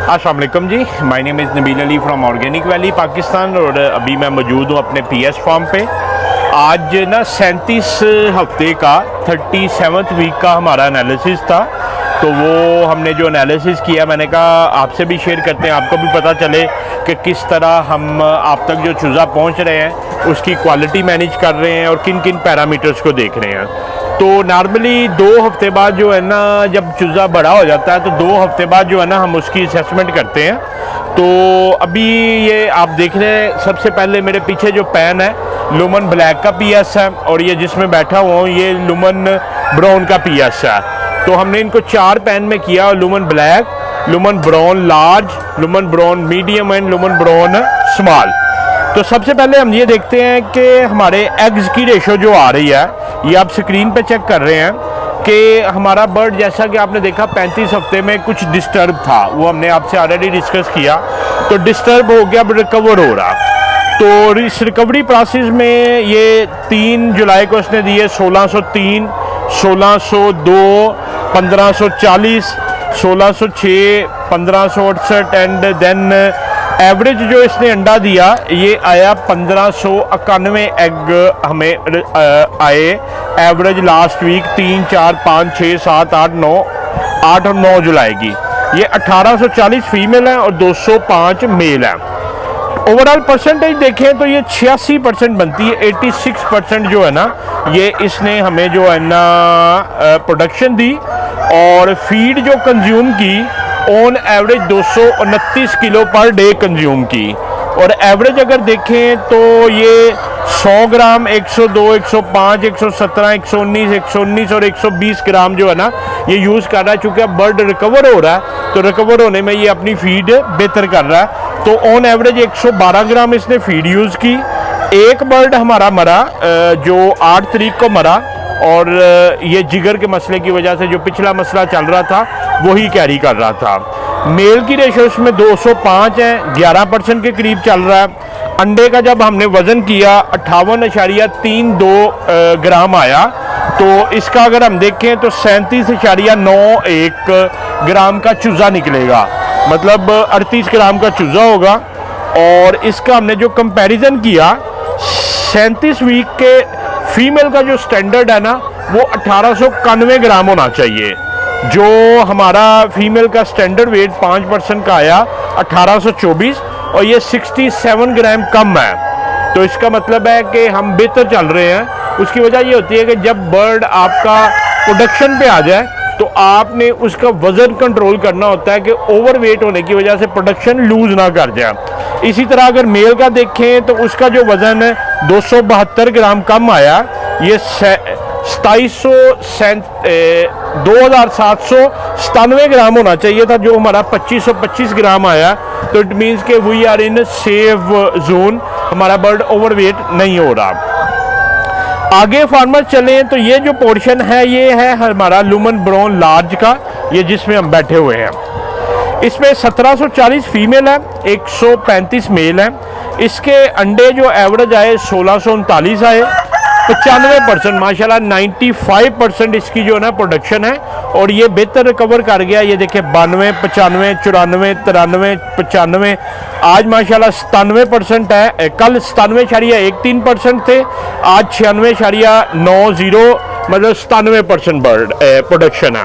अस्सलाम वालेकुम जी, my name is Nabeel Ali from organic valley Pakistan. और अभी मैं मौजूद हूँ अपने पीएस फार्म पे। आज ना 37 हफ्ते का 37th वीक का हमारा एनालिसिस था, तो वो हमने जो एनालिसिस किया मैंने कहा आपसे भी शेयर करते हैं, आपको भी पता चले कि किस तरह हम आप तक जो चूज़ा पहुँच रहे हैं उसकी क्वालिटी मैनेज कर रहे हैं और किन किन पैरामीटर्स को देख रहे हैं। तो नॉर्मली 2 हफ्ते बाद जो है ना, जब चूज़ा बड़ा हो जाता है तो 2 हफ्ते बाद जो है ना हम उसकी असेसमेंट करते हैं। तो अभी ये आप देख रहे हैं, सबसे पहले मेरे पीछे जो पैन है लुमन ब्लैक का पीएस है, और ये जिसमें बैठा हुआ हूँ ये लुमन ब्राउन का पीएस है। तो हमने इनको 4 पैन में किया, lumen black, lumen brown large, lumen brown medium and lumen brown small. तो सबसे पहले हम ये देखते हैं कि हमारे एग्स की रेशो जो आ रही है, ये आप स्क्रीन पे चेक कर रहे हैं कि हमारा बर्ड, जैसा कि आपने देखा 35 हफ्ते में कुछ डिस्टर्ब था, वो हमने आपसे ऑलरेडी डिस्कस किया। तो डिस्टर्ब हो गया, रिकवर हो रहा। तो इस रिकवरी प्रोसेस में ये 3 जुलाई को इसने दिए 1603, 1602, 1540, 1606, 1568 एंड देन एवरेज जो इसने अंडा दिया ये आया 1591 एग हमें आए एवरेज लास्ट वीक 3, 4, 5, 6, 7, 8, 9, 8 और 9 जुलाई की। ये 1840 फीमेल है और 205 मेल है। ओवरऑल परसेंटेज देखें तो ये 86% बनती है। 86% जो है ना ये इसने हमें जो है ना प्रोडक्शन दी, और फीड जो कंज्यूम की on average 229 kilo per day consume की। और एवरेज अगर देखें तो ये 100 ग्राम, 102, 105, 117, 119, 119 और 120 ग्राम जो है ना ये यूज़ कर रहा है। चूँकि अब बर्ड रिकवर हो रहा है तो रिकवर होने में ये अपनी फीड बेहतर कर रहा है। तो ऑन एवरेज 112 ग्राम इसने फीड यूज़ की। एक बर्ड हमारा मरा जो 8 तारीख को मरा, और ये जिगर के मसले की वजह से जो पिछला मसला चल रहा था वही कैरी कर रहा था। मेल की रेशो इसमें 205 है, 11% के करीब चल रहा है। अंडे का जब हमने वज़न किया 58.32 ग्राम आया। तो इसका अगर हम देखें तो 37.91 ग्राम का चूज़ा निकलेगा, मतलब 38 ग्राम का चूज़ा होगा। और इसका हमने जो कंपैरिजन किया 37 वीक के फीमेल का जो स्टैंडर्ड है ना वो 1891 ग्राम होना चाहिए। जो हमारा फीमेल का स्टैंडर्ड वेट 5% का आया 1824, और ये 67 ग्राम कम है। तो इसका मतलब है कि हम बेहतर चल रहे हैं। उसकी वजह ये होती है कि जब बर्ड आपका प्रोडक्शन पे आ जाए तो आपने उसका वज़न कंट्रोल करना होता है कि ओवर वेट होने की वजह से प्रोडक्शन लूज ना कर जाए। इसी तरह अगर मेल का देखें तो उसका जो वज़न है 272 ग्राम कम आया, ये 2797 ग्राम होना चाहिए था, जो हमारा 2525 ग्राम आया। तो इट मीन्स के we are in safe zone, हमारा बर्ड ओवर वेट नहीं हो रहा। आगे फार्मर चलें तो ये जो पोर्शन है ये है हमारा लुमन ब्राउन लार्ज का, ये जिसमें हम बैठे हुए हैं। इसमें 1740 फीमेल है, 135 मेल है। इसके अंडे जो एवरेज आए 1639 आए, 95% माशाल्लाह 95% इसकी जो है ना प्रोडक्शन है। और ये बेहतर रिकवर कर गया। ये देखें 92, 95, 94, 93, 95, आज माशाल्लाह 97% है। कल 97.13% थे, आज 96.90, मतलब 97% बर्ड प्रोडक्शन है।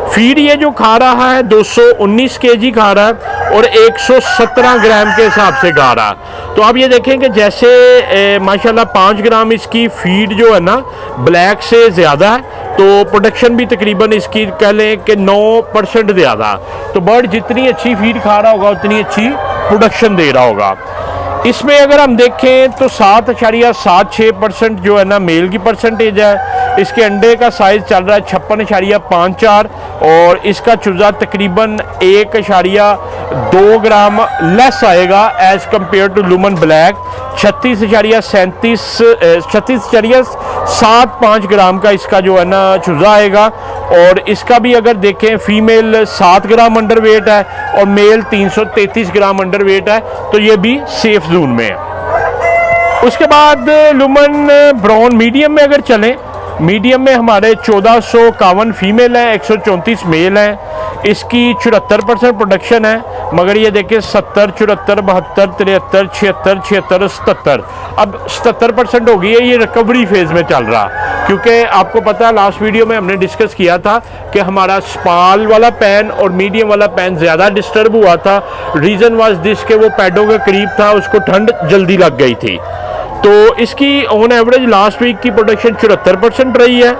फीड ये जो खा रहा है 219 केजी खा रहा है और 117 ग्राम के हिसाब से खा रहा है। तो आप ये देखें कि जैसे माशाल्लाह 5 ग्राम इसकी फीड जो है ना ब्लैक से ज़्यादा है, तो प्रोडक्शन भी तकरीबन इसकी कह लें कि 9% ज़्यादा। तो बर्ड जितनी अच्छी फीड खा रहा होगा उतनी अच्छी प्रोडक्शन दे रहा होगा। इसमें अगर हम देखें तो 7.76% जो है ना मेल की परसेंटेज है। इसके अंडे का साइज़ चल रहा है 56.54, और इसका चूज़ा तकरीबन 1.2 ग्राम लेस आएगा एज़ कम्पेयर टू लुमन ब्लैक। 36.75 ग्राम का इसका जो है ना चूज़ा आएगा। और इसका भी अगर देखें फीमेल 7 ग्राम अंडर वेट है और मेल 333 ग्राम अंडर वेट है, तो ये भी सेफ जोन में है। उसके बाद लुमन ब्राउन मीडियम में अगर चलें, मीडियम में हमारे 1451 फीमेल हैं, 134 मेल हैं। इसकी 74% प्रोडक्शन है, मगर ये देखिए 70, 74, 72, 73, 76, 76, 77, अब 77% हो गई है। ये रिकवरी फेज़ में चल रहा, क्योंकि आपको पता है लास्ट वीडियो में हमने डिस्कस किया था कि हमारा स्पाल वाला पैन और मीडियम वाला पैन ज़्यादा डिस्टर्ब हुआ था। रीज़न वाज दिस के वो पैडों के करीब था, उसको ठंड जल्दी लग गई थी। तो इसकी ऑन एवरेज लास्ट वीक की प्रोडक्शन 74% रही है।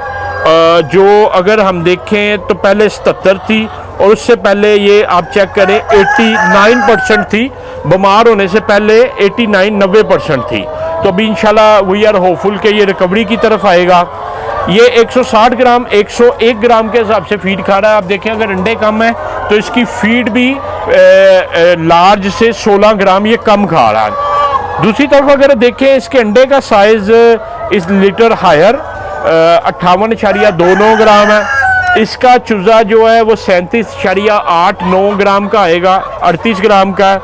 जो अगर हम देखें तो पहले 77 थी और उससे पहले ये आप चेक करें 89% थी। बीमार होने से पहले 89-90% थी। तो अभी इंशाल्लाह वी आर होपफुल कि ये रिकवरी की तरफ आएगा। ये 160 ग्राम 101 ग्राम के हिसाब से फीड खा रहा है। आप देखें अगर अंडे कम है तो इसकी फीड भी लार्ज से 16 ग्राम ये कम खा रहा है। दूसरी तरफ अगर देखें इसके अंडे का साइज़ इस लीटर हायर 58.29 ग्राम है। इसका चूज़ा जो है वो 37.89 ग्राम का आएगा, 38 ग्राम का है।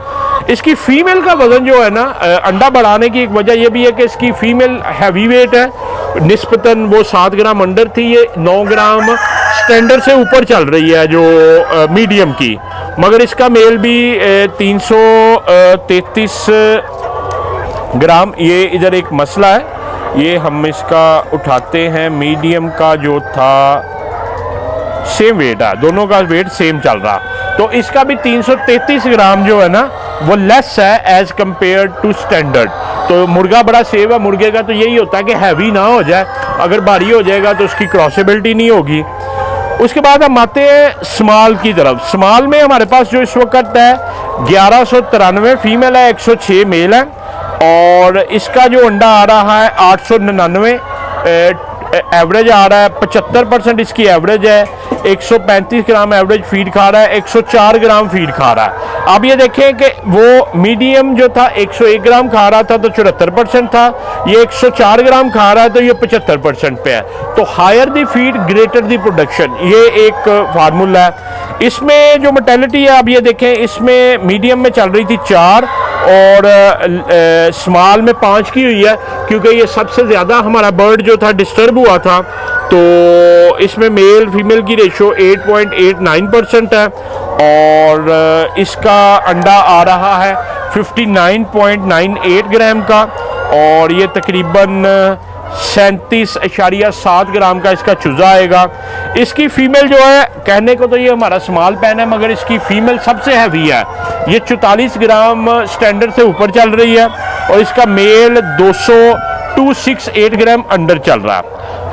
इसकी फ़ीमेल का वज़न जो है ना, अंडा बढ़ाने की एक वजह यह भी है कि इसकी फ़ीमेल हैवी वेट है, निस्बतन वो 7 ग्राम अंडर थी, ये 9 ग्राम स्टैंडर्ड से ऊपर चल रही है जो मीडियम की। मगर इसका मेल भी 333 ग्राम। ये इधर एक मसला है, ये हम इसका उठाते हैं। मीडियम का जो था सेम वेट है, दोनों का वेट सेम चल रहा, तो इसका भी 333 ग्राम जो है ना वो लेस है एज कंपेयर टू स्टैंडर्ड। तो मुर्गा बड़ा सेव है। मुर्गे का तो यही होता है कि हैवी ना हो जाए, अगर भारी हो जाएगा तो उसकी क्रॉसेबिलिटी नहीं होगी। उसके बाद हम आते हैं स्मॉल की तरफ। स्मॉल में हमारे पास जो इस वक्त है 1193 फीमेल है, 106 मेल है, और इसका जो अंडा आ रहा है 899 एवरेज आ रहा है। 75% इसकी एवरेज है। 135 ग्राम एवरेज फीड खा रहा है, 104 ग्राम फीड खा रहा है। अब ये देखें कि वो मीडियम जो था 101 ग्राम खा रहा था तो 74% था, ये 104 ग्राम खा रहा है तो ये 75% पे है। तो higher the feed greater the production, ये एक फार्मूला है। इसमें जो मोर्टेलिटी है, अब ये देखें इसमें मीडियम में चल रही थी 4 और स्मॉल में 5 की हुई है, क्योंकि ये सबसे ज़्यादा हमारा बर्ड जो था डिस्टर्ब हुआ था। तो इसमें मेल फीमेल की रेशो 8.89% है और इसका अंडा आ रहा है 59.98 ग्राम का, और ये तकरीबन 37.7 ग्राम का इसका चूज़ा आएगा। इसकी फ़ीमेल जो है, कहने को तो ये हमारा स्मॉल पैन है, मगर इसकी फ़ीमेल सबसे हैवी है। ये 44 ग्राम स्टैंडर्ड से ऊपर चल रही है और इसका मेल 268 ग्राम अंडर चल रहा है।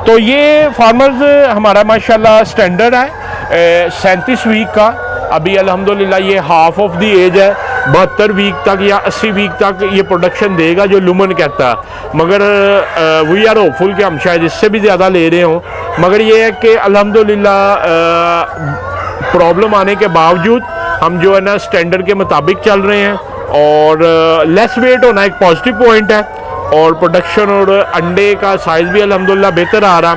तो ये फार्मर्स हमारा माशाल्लाह स्टैंडर्ड है 37 वीक का। अभी अल्हम्दुलिल्लाह ये हाफ ऑफ दी एज है, 72 वीक तक या 80 वीक तक ये प्रोडक्शन देगा जो लुमन कहता है। मगर वी आर होपफुल कि हम शायद इससे भी ज़्यादा ले रहे हों। मगर ये है कि अल्हम्दुलिल्लाह प्रॉब्लम आने के बावजूद हम जो है ना स्टैंडर्ड के मुताबिक चल रहे हैं, और लेस वेट होना एक पॉजिटिव पॉइंट है, और प्रोडक्शन और अंडे का साइज़ भी अल्हम्दुलिल्लाह बेहतर आ रहा।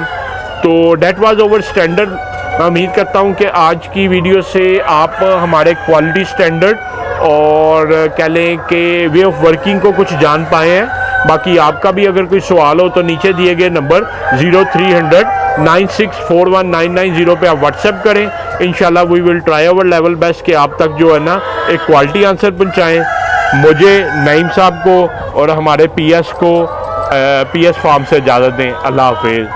तो डेट वाज ओवर स्टैंडर्ड। मैं उम्मीद करता हूँ कि आज की वीडियो से आप हमारे क्वालिटी स्टैंडर्ड और कह लें कि वे ऑफ वर्किंग को कुछ जान पाए हैं। बाकी आपका भी अगर कोई सवाल हो तो नीचे दिए गए नंबर 0300 9641 पे आप व्हाट्सएप करें। इंशाल्लाह we will try our level best कि आप तक जो है ना एक क्वालिटी आंसर पहुँचाएँ। मुझे नईम साहब को और हमारे पीएस को पीएस फार्म से इजाज़त दें। अल्लाह हाफिज़।